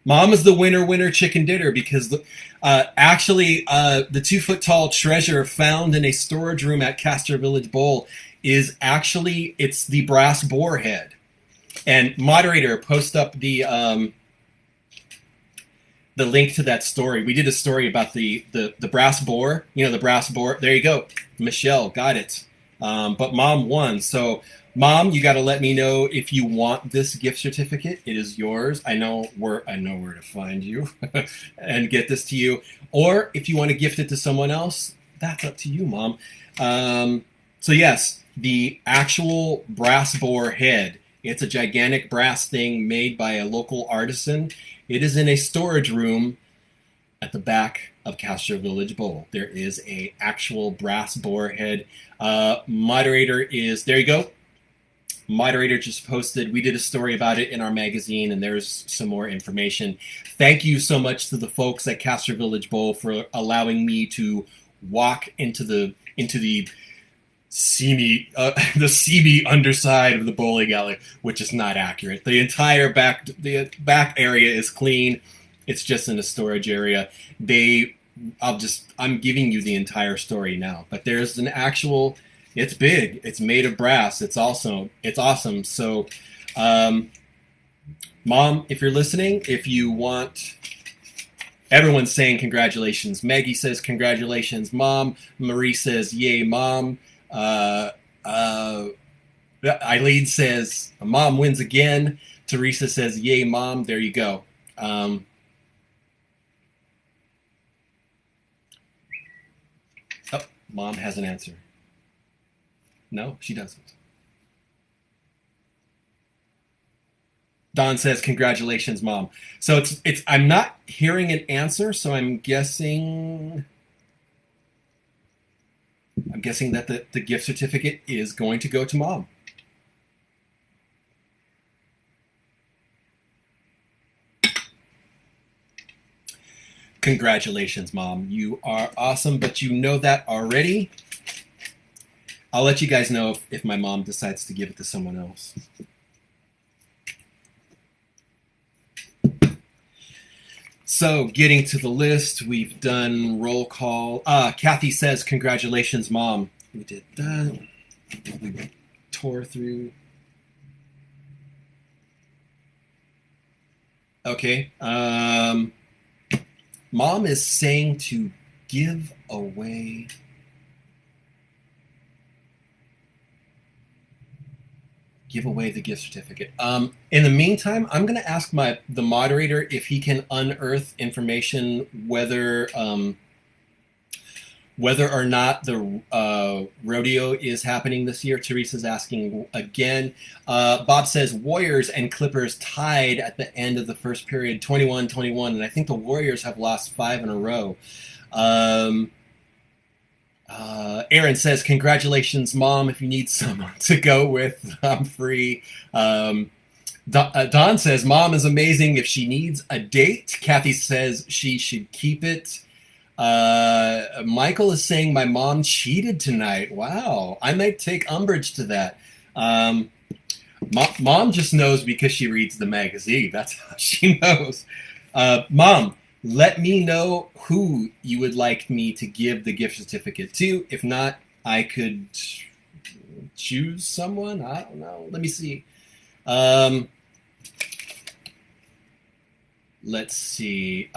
Mom is the winner chicken dinner because actually the 2-foot-tall treasure found in a storage room at Castro Village Bowl is actually, it's the brass boar head. And moderator, post up the link to that story. We did a story about the brass boar. You know, the brass boar. There you go. Michelle got it. But Mom won. So, Mom, you got to let me know if you want this gift certificate. It is yours. I know where to find you and get this to you. Or if you want to gift it to someone else, that's up to you, Mom. So yes, the actual brass boar head. It's a gigantic brass thing made by a local artisan. It is in a storage room at the back of Castro Village Bowl. There is a actual brass boar head. Moderator is, there you go. Moderator just posted, we did a story about it in our magazine, and there's some more information. Thank you so much to the folks at Castro Village Bowl for allowing me to walk into the seamy underside of the bowling alley, which is not accurate. The entire back area is clean. It's just in a storage area. I'm giving you the entire story now, but there's an actual. It's big. It's made of brass. It's awesome. So, Mom, if you're listening, if you want. Everyone's saying congratulations. Maggie says congratulations, Mom. Marie says yay, Mom. Eileen says Mom wins again. Teresa says yay, Mom. There you go. Mom has an answer. No, she doesn't. Don says congratulations, Mom. So it's I'm not hearing an answer, so I'm guessing that the gift certificate is going to go to Mom. Congratulations, Mom. You are awesome, but you know that already. I'll let you guys know if my mom decides to give it to someone else. So, getting to the list, we've done roll call. Kathy says, congratulations, Mom. We did that. We tore through. Okay. Mom is saying to give away the gift certificate. In the meantime, I'm going to ask the moderator if he can unearth information whether or not the rodeo is happening this year. Teresa's asking again. Bob says Warriors and Clippers tied at the end of the first period, 21-21, and I think the Warriors have lost 5 in a row. Aaron says, congratulations, Mom. If you need someone to go with, I'm free. Don says, Mom is amazing if she needs a date. Kathy says she should keep it. Michael is saying my mom cheated tonight. Wow. I might take umbrage to that. Mom just knows because she reads the magazine. That's how she knows. Mom, let me know who you would like me to give the gift certificate to. If not, I could choose someone. I don't know. Let me see. Let's see.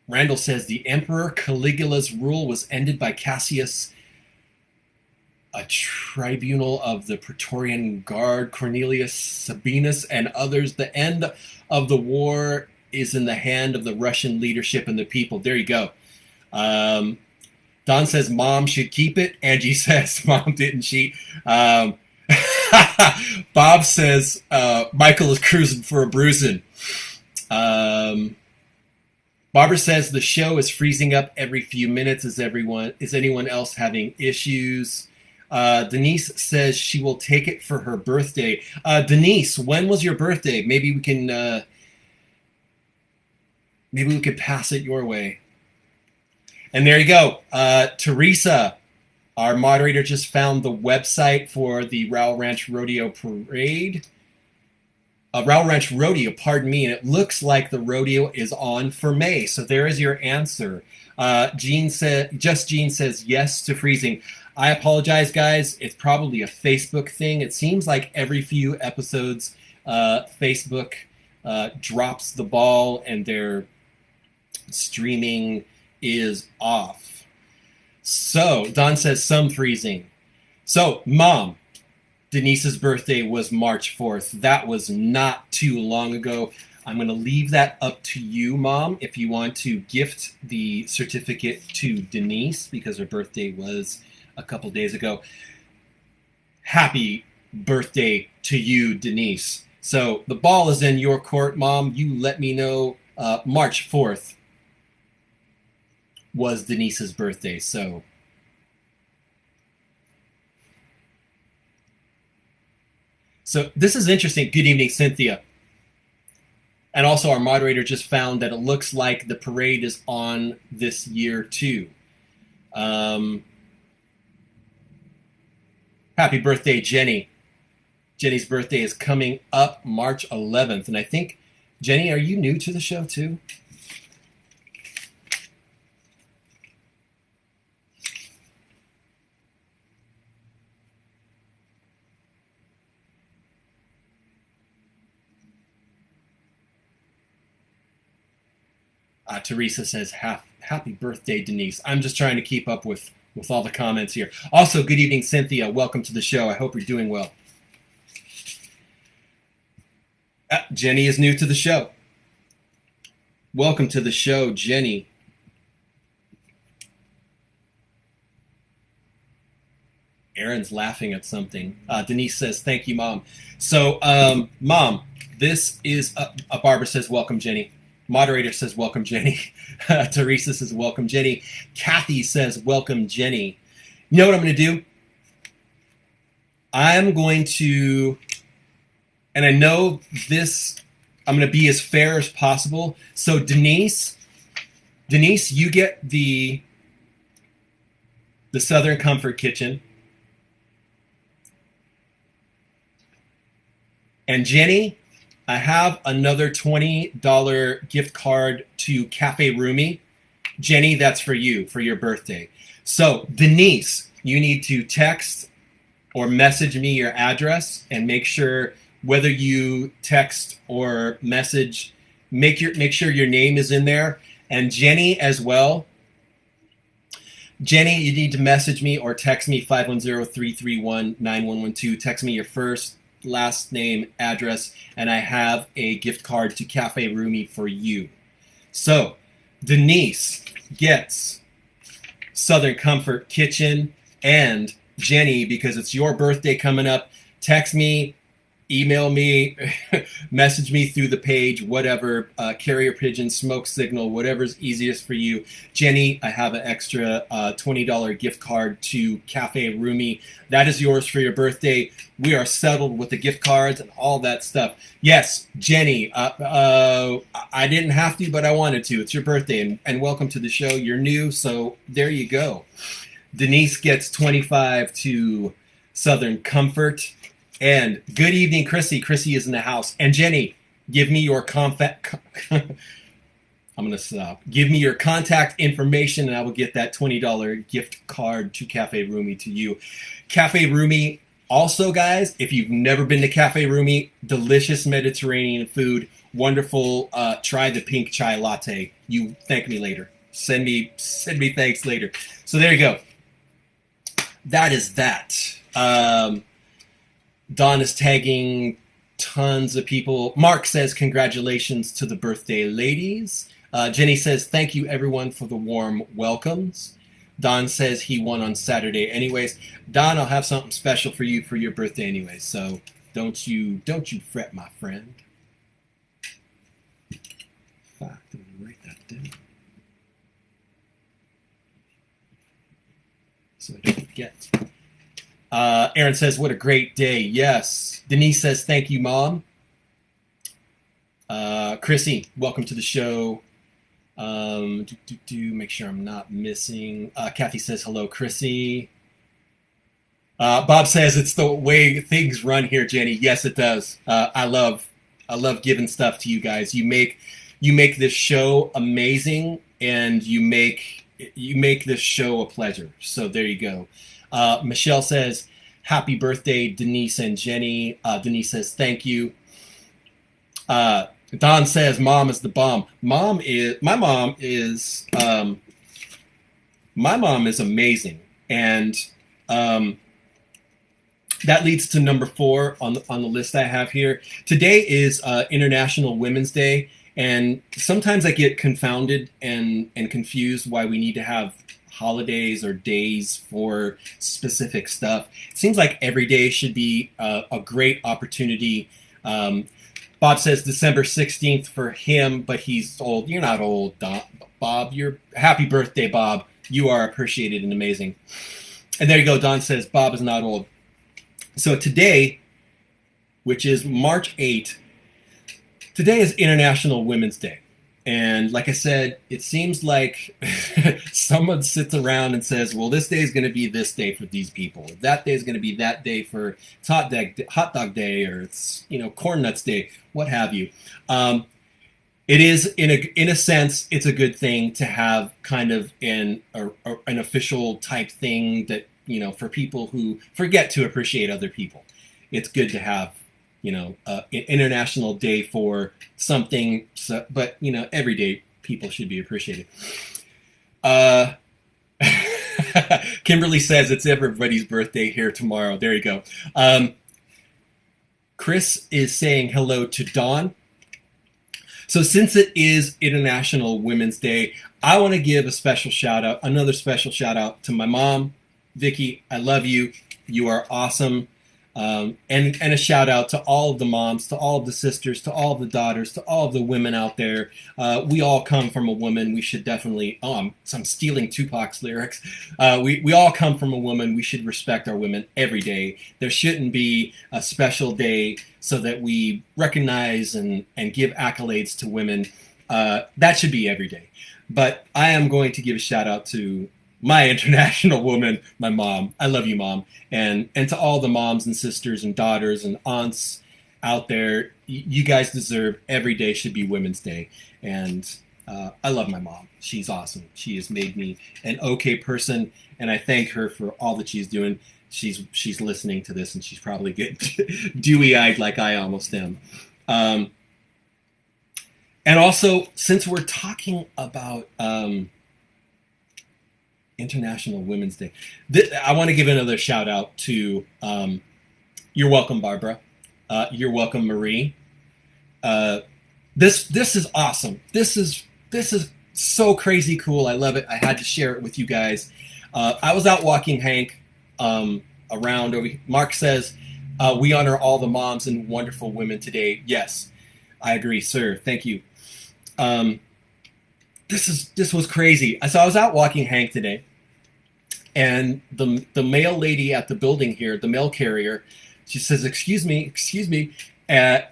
Randall says the Emperor Caligula's rule was ended by Cassius, a tribunal of the Praetorian Guard, Cornelius Sabinus, and others. The end of the war is in the hand of the Russian leadership and the people. There you go. Don says Mom should keep it. Angie says Mom didn't cheat. Bob says Michael is cruising for a bruising. Barbara says the show is freezing up every few minutes. Is anyone else having issues? Denise says she will take it for her birthday. Denise, when was your birthday? Maybe we can pass it your way. And there you go. Teresa, our moderator, just found the website for the Rowell Ranch Rodeo Parade. Rowell Ranch Rodeo, pardon me, and it looks like the rodeo is on for May. So there is your answer. Jean says yes to freezing. I apologize, guys. It's probably a Facebook thing. It seems like every few episodes, Facebook drops the ball and their streaming is off. So Don says some freezing. So, Mom, Denise's birthday was March 4th. That was not too long ago. I'm going to leave that up to you, Mom, if you want to gift the certificate to Denise because her birthday was a couple days ago. Happy birthday to you, Denise. So the ball is in your court, Mom. You let me know. March 4th was Denise's birthday, so... So this is interesting. Good evening, Cynthia. And also our moderator just found that it looks like the parade is on this year too. Happy birthday, Jenny. Jenny's birthday is coming up March 11th. And I think, Jenny, are you new to the show too? Teresa says, happy birthday, Denise. I'm just trying to keep up with all the comments here. Also, good evening, Cynthia. Welcome to the show. I hope you're doing well. Jenny is new to the show. Welcome to the show, Jenny. Aaron's laughing at something. Denise says, thank you, Mom. So, Mom, this is, Barbara says, welcome, Jenny. Moderator says, welcome, Jenny. Teresa says, welcome, Jenny. Kathy says, welcome, Jenny. You know what I'm going to do? I'm going to, and I know this, I'm going to be as fair as possible. So Denise, you get the Southern Comfort Kitchen. And Jenny, I have another $20 gift card to Cafe Rumi. Jenny, that's for you, for your birthday. So, Denise, you need to text or message me your address and make sure whether you text or message, make sure your name is in there. And Jenny as well. Jenny, you need to message me or text me 510-331-9112. Text me your first, last name, address, and I have a gift card to Cafe Rumi for you. So, Denise gets Southern Comfort Kitchen, and Jenny, because it's your birthday coming up, text me, email me, message me through the page, whatever, carrier pigeon, smoke signal, whatever's easiest for you. Jenny, I have an extra $20 gift card to Cafe Rumi. That is yours for your birthday. We are settled with the gift cards and all that stuff. Yes, Jenny, I didn't have to, but I wanted to. It's your birthday, and welcome to the show. You're new, so there you go. Denise gets 25 to Southern Comfort. And good evening, Chrissy. Chrissy is in the house. And Jenny, give me your I'm going to stop. Give me your contact information, and I will get that $20 gift card to Cafe Rumi to you. Cafe Rumi, also, guys, if you've never been to Cafe Rumi, delicious Mediterranean food, wonderful. Try the pink chai latte. You thank me later. Send me thanks later. So there you go. That is that. Don is tagging tons of people. Mark says, congratulations to the birthday ladies. Jenny says, thank you, everyone, for the warm welcomes. Don says he won on Saturday anyways. Don, I'll have something special for you for your birthday anyways, so don't you fret, my friend. In fact, I'm going to write that down so I don't forget. Aaron says, what a great day. Yes. Denise says, thank you, Mom. Chrissy, welcome to the show. Make sure I'm not missing. Kathy says, hello, Chrissy. Bob says, it's the way things run here, Jenny. Yes, it does. I love I love giving stuff to you guys. You make this show amazing, and you make this show a pleasure. So there you go. Michelle says, "Happy birthday, Denise and Jenny." Denise says, "Thank you." Don says, "Mom is the bomb." My mom is amazing, and that leads to number 4 on the list I have here. Today is International Women's Day, and sometimes I get confounded and confused why we need to have holidays or days for specific stuff. It seems like every day should be a great opportunity. Bob says December 16th for him, but he's old. You're not old, Bob. Happy birthday, Bob. You are appreciated and amazing. And there you go. Don says Bob is not old. So today, which is March 8th, today is International Women's Day. And like I said, it seems like someone sits around and says, well, this day is going to be this day for these people. That day is going to be that day for it's hot dog day, or it's, corn nuts day, what have you. It is, in a sense, it's a good thing to have kind of an official type thing that, for people who forget to appreciate other people. It's good to have, an international day for something, but, every day people should be appreciated. Kimberly says it's everybody's birthday here tomorrow. There you go. Chris is saying hello to Dawn. So since it is International Women's Day, I want to give another special shout out to my mom, Vicky. I love you. You are awesome. And a shout out to all of the moms, to all of the sisters, to all of the daughters, to all of the women out there. We all come from a woman. We should definitely, I'm stealing Tupac's lyrics. We all come from a woman. We should respect our women every day. There shouldn't be a special day so that we recognize and give accolades to women. That should be every day. But I am going to give a shout out to my international woman, my mom. I love you, Mom. And to all the moms and sisters and daughters and aunts out there, you guys deserve every day should be Women's Day. And I love my mom. She's awesome. She has made me an okay person, and I thank her for all that she's doing. She's listening to this, and she's probably getting dewy-eyed like I almost am. And also, since we're talking about International Women's Day, I want to give another shout out to you're welcome, Barbara. You're welcome, Marie. This is awesome. This is so crazy cool. I love it. I had to share it with you guys. I was out walking Hank around over. Mark says we honor all the moms and wonderful women today. Yes, I agree, sir. Thank you. This was crazy. So I was out walking Hank today, and the mail lady at the building here, the mail carrier, she says, excuse me, and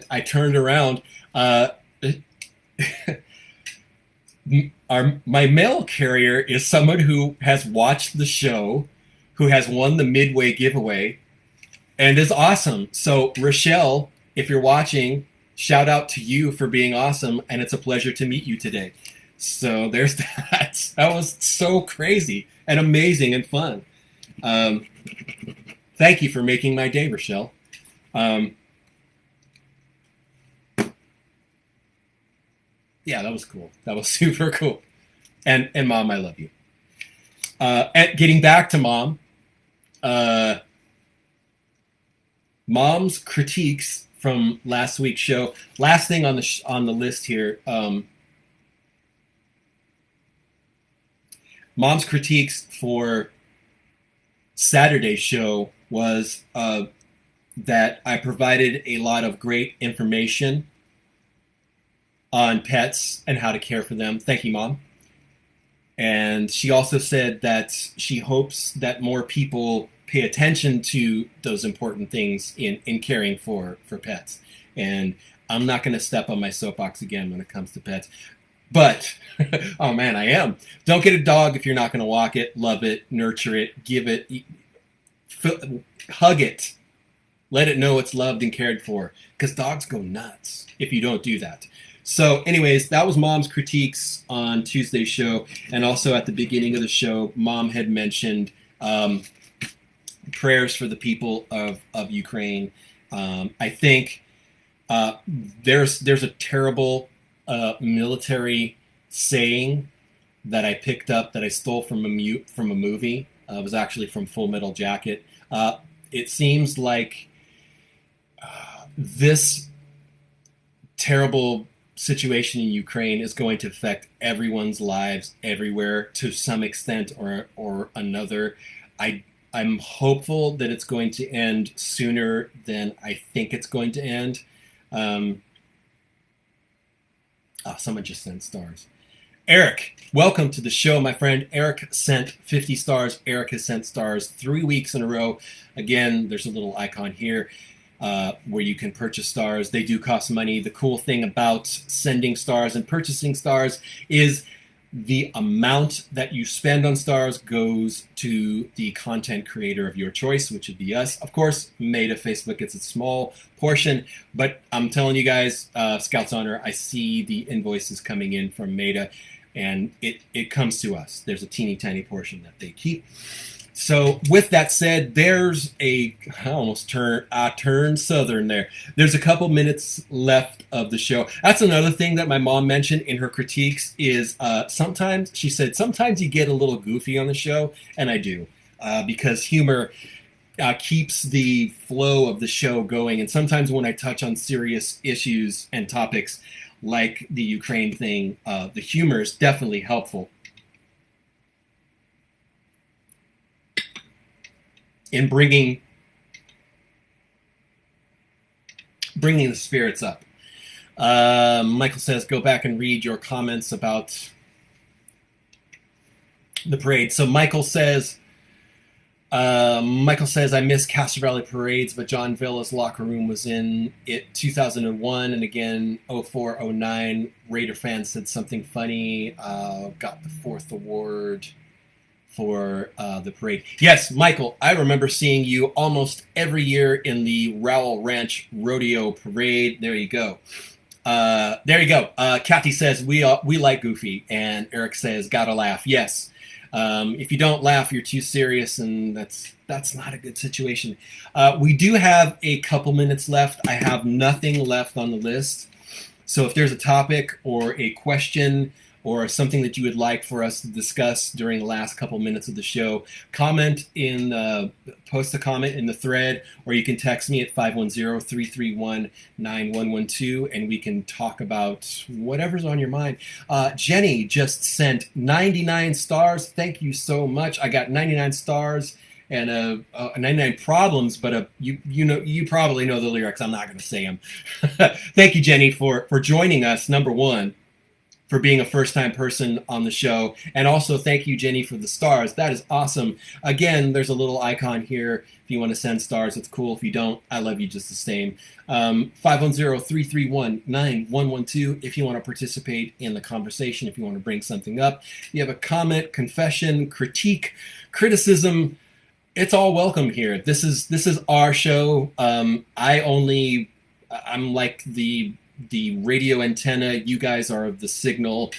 I turned around. My mail carrier is someone who has watched the show, who has won the Midway giveaway, and is awesome. So Rochelle, if you're watching, shout out to you for being awesome, and it's a pleasure to meet you today. So there's that. That was so crazy and amazing and fun. Thank you for making my day, Rochelle. Yeah, that was cool. That was super cool. And Mom, I love you. And getting back to Mom, Mom's critiques from last week's show. Last thing on the list here. Mom's critiques for Saturday's show was that I provided a lot of great information on pets and how to care for them. Thank you, Mom. And she also said that she hopes that more people pay attention to those important things in caring for pets. And I'm not going to step on my soapbox again when it comes to pets. But, oh man, I am. Don't get a dog if you're not going to walk it, love it, nurture it, give it, hug it, Let it know it's loved and cared for, because dogs go nuts if you don't do that. So anyways, that was Mom's critiques on Tuesday's show. And also at the beginning of the show, Mom had mentioned prayers for the people of Ukraine. I think there's a terrible military saying that I picked up that I stole from a movie. It was actually from Full Metal Jacket. It seems like this terrible situation in Ukraine is going to affect everyone's lives everywhere to some extent or another. I'm hopeful that it's going to end sooner than I think it's going to end. Someone just sent stars. Eric, welcome to the show, my friend. Eric sent 50 stars. Eric has sent stars 3 weeks in a row. Again, there's a little icon here where you can purchase stars. They do cost money. The cool thing about sending stars and purchasing stars is the amount that you spend on stars goes to the content creator of your choice, which would be us. Of course, Meta Facebook gets a small portion, but I'm telling you guys, Scouts Honor, I see the invoices coming in from Meta, and it comes to us. There's a teeny tiny portion that they keep. So with that said, there's I almost turned southern there. There's a couple minutes left of the show. That's another thing that my mom mentioned in her critiques is sometimes, she said, sometimes you get a little goofy on the show, and I do, because humor keeps the flow of the show going. And sometimes when I touch on serious issues and topics like the Ukraine thing, the humor is definitely helpful in bringing the spirits up. Michael says, go back and read your comments about the parade. So Michael says, I miss Castro Valley parades, but John Villa's locker room was in it 2001 and again 04, 09. Raider fans said something funny. Got the 4th award for the parade. Yes, Michael, I remember seeing you almost every year in the Rowell Ranch Rodeo parade. There you go. Kathy says, we like Goofy, and Eric says, gotta laugh. Yes. If you don't laugh, you're too serious, and that's not a good situation. We do have a couple minutes left. I have nothing left on the list. So if there's a topic or a question or something that you would like for us to discuss during the last couple minutes of the show, post a comment in the thread, or you can text me at 510-331-9112, and we can talk about whatever's on your mind. Jenny just sent 99 stars. Thank you so much. I got 99 stars and 99 problems, but you probably know the lyrics. I'm not going to say them. Thank you, Jenny, for joining us, number one, for being a first-time person on the show. And also, thank you, Jenny, for the stars. That is awesome. Again, there's a little icon here. If you want to send stars, it's cool. If you don't, I love you just the same. 510-331-9112 if you want to participate in the conversation, if you want to bring something up. If you have a comment, confession, critique, criticism, it's all welcome here. This is our show. I'm like the radio antenna. You guys are the signal.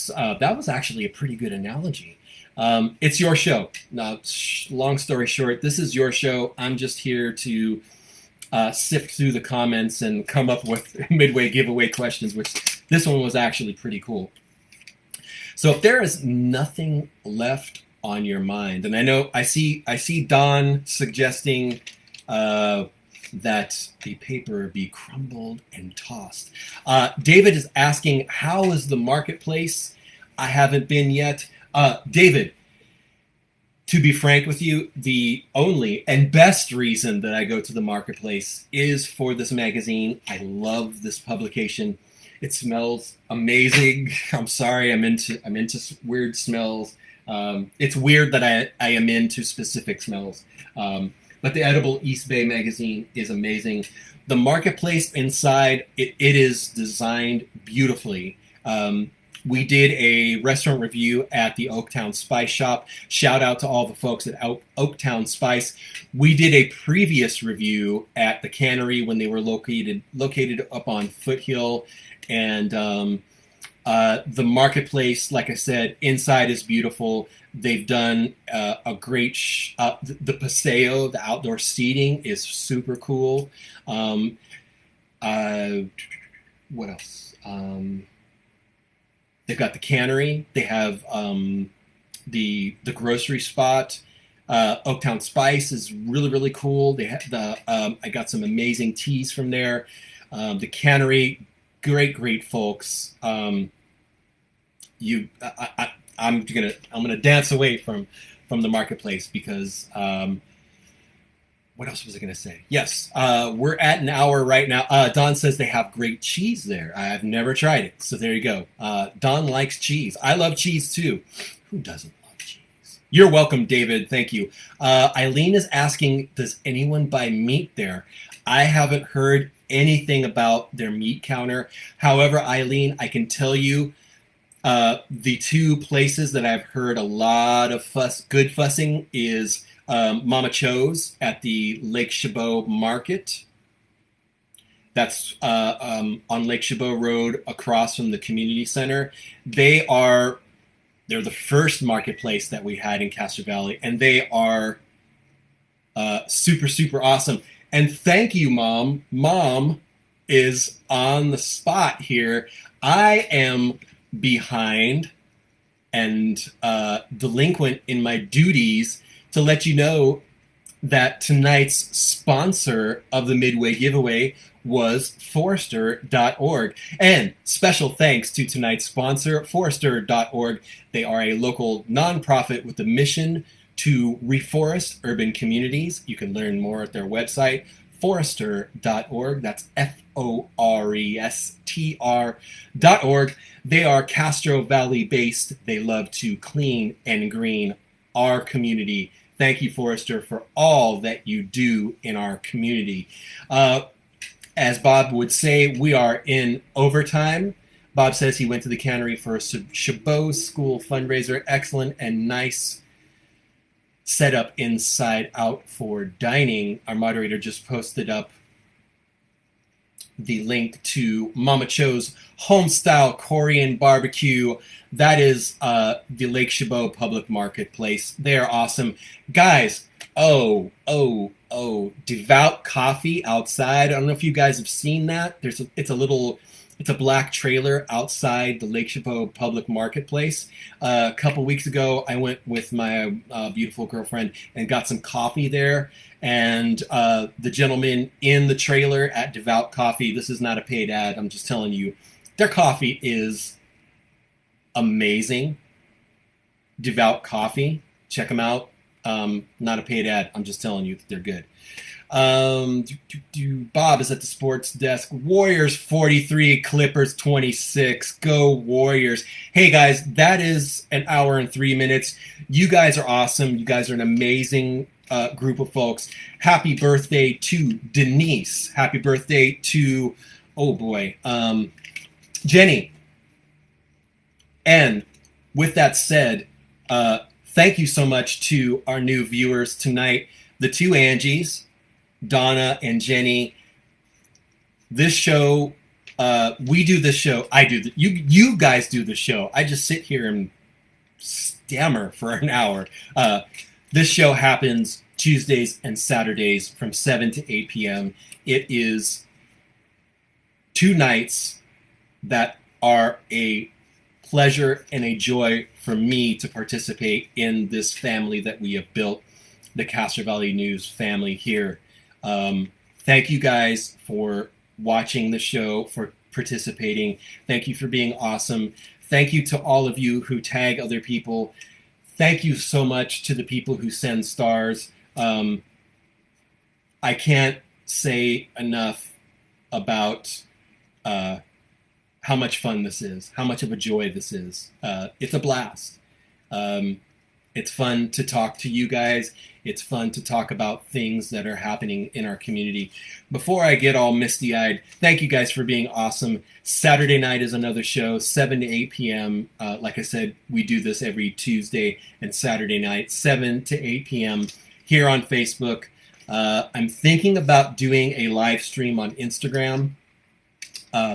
That was actually a pretty good analogy. It's your show. Long story short, this is your show. I'm just here to sift through the comments and come up with midway giveaway questions, which this one was actually pretty cool. So if there is nothing left on your mind, and I know I see Don suggesting that the paper be crumbled and tossed. David is asking, how is the marketplace? I haven't been yet. David, to be frank with you, the only and best reason that I go to the marketplace is for this magazine. I love this publication. It smells amazing. I'm sorry, I'm into weird smells. It's weird that I am into specific smells. But the Edible East Bay magazine is amazing. The marketplace inside, it is designed beautifully. We did a restaurant review at the Oaktown Spice Shop. Shout out to all the folks at Oaktown Spice. We did a previous review at the cannery when they were located up on Foothill, and the marketplace. Like I said, inside is beautiful. They've done a great. The paseo, the outdoor seating, is super cool. Um, what else? They've got the cannery. They have the grocery spot. Oaktown Spice is really cool. They have the I got some amazing teas from there. The cannery, great folks. I'm gonna dance away from the marketplace because what else was I going to say? Yes, we're at an hour right now. Don says they have great cheese there. I've never tried it, so there you go. Don likes cheese. I love cheese too. Who doesn't love cheese? You're welcome, David. Thank you. Eileen is asking, does anyone buy meat there? I haven't heard anything about their meat counter. However, Eileen, I can tell you the two places that I've heard a lot of good fussing is Mama Cho's at the Lake Chabot Market. That's on Lake Chabot Road across from the community center. They're the first marketplace that we had in Castro Valley, and they are super awesome. And thank you, Mom. Mom is on the spot here. I am behind and delinquent in my duties to let you know that tonight's sponsor of the Midway giveaway was Forester.org. And special thanks to tonight's sponsor, Forester.org. They are a local nonprofit with a mission to reforest urban communities. You can learn more at their website, Forester.org. That's Forestr.org. They are Castro Valley based. They love to clean and green our community. Thank you, Forester, for all that you do in our community. As Bob would say, we are in overtime. Bob says he went to the cannery for a Chabot School fundraiser. Excellent and nice setup inside out for dining. Our moderator just posted up the link to Mama Cho's Homestyle Korean Barbecue. That is the Lake Chabot Public Marketplace. They are awesome. Guys, Devout Coffee outside. I don't know if you guys have seen that. It's a black trailer outside the Lake Chabot Public Marketplace. A couple weeks ago, I went with my beautiful girlfriend and got some coffee there. And the gentleman in the trailer at Devout Coffee, this is not a paid ad, I'm just telling you, their coffee is amazing. Devout Coffee, check them out. Not a paid ad, I'm just telling you that they're good. Bob is at the sports desk. Warriors 43, Clippers 26. Go Warriors. Hey guys, that is an hour and 3 minutes. You guys are awesome. You guys are an amazing group of folks. Happy birthday to Denise. Happy birthday to, Jenny. And with that said, thank you so much to our new viewers tonight, the two Angies, Donna and Jenny. This show, we do this show. You guys do the show. I just sit here and stammer for an hour. This show happens Tuesdays and Saturdays from 7 to 8 p.m. It is 2 nights that are a pleasure and a joy for me to participate in this family that we have built, the Castro Valley News family here. Thank you guys for watching the show, for participating. Thank you for being awesome. Thank you to all of you who tag other people. Thank you so much to the people who send stars. I can't say enough about how much fun this is, how much of a joy this is. It's a blast. It's fun to talk to you guys. It's fun to talk about things that are happening in our community. Before I get all misty-eyed, thank you guys for being awesome. Saturday night is another show, 7 to 8 p.m. Like I said, we do this every Tuesday and Saturday night, 7 to 8 p.m. here on Facebook. I'm thinking about doing a live stream on Instagram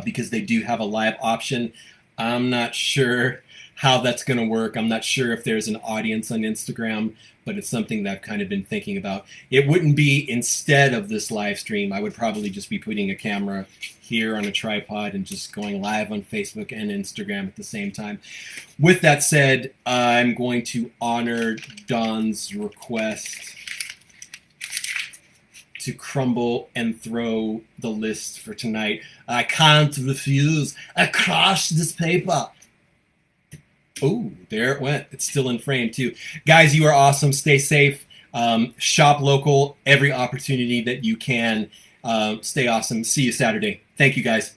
because they do have a live option. I'm not sure how that's going to work. I'm not sure if there's an audience on Instagram, but it's something that I've kind of been thinking about. It wouldn't be instead of this live stream. I would probably just be putting a camera here on a tripod and just going live on Facebook and Instagram at the same time. With that said, I'm going to honor Don's request to crumble and throw the list for tonight. I can't refuse. I crushed this paper. Oh, there it went. It's still in frame, too. Guys, you are awesome. Stay safe. Shop local every opportunity that you can. Stay awesome. See you Saturday. Thank you, guys.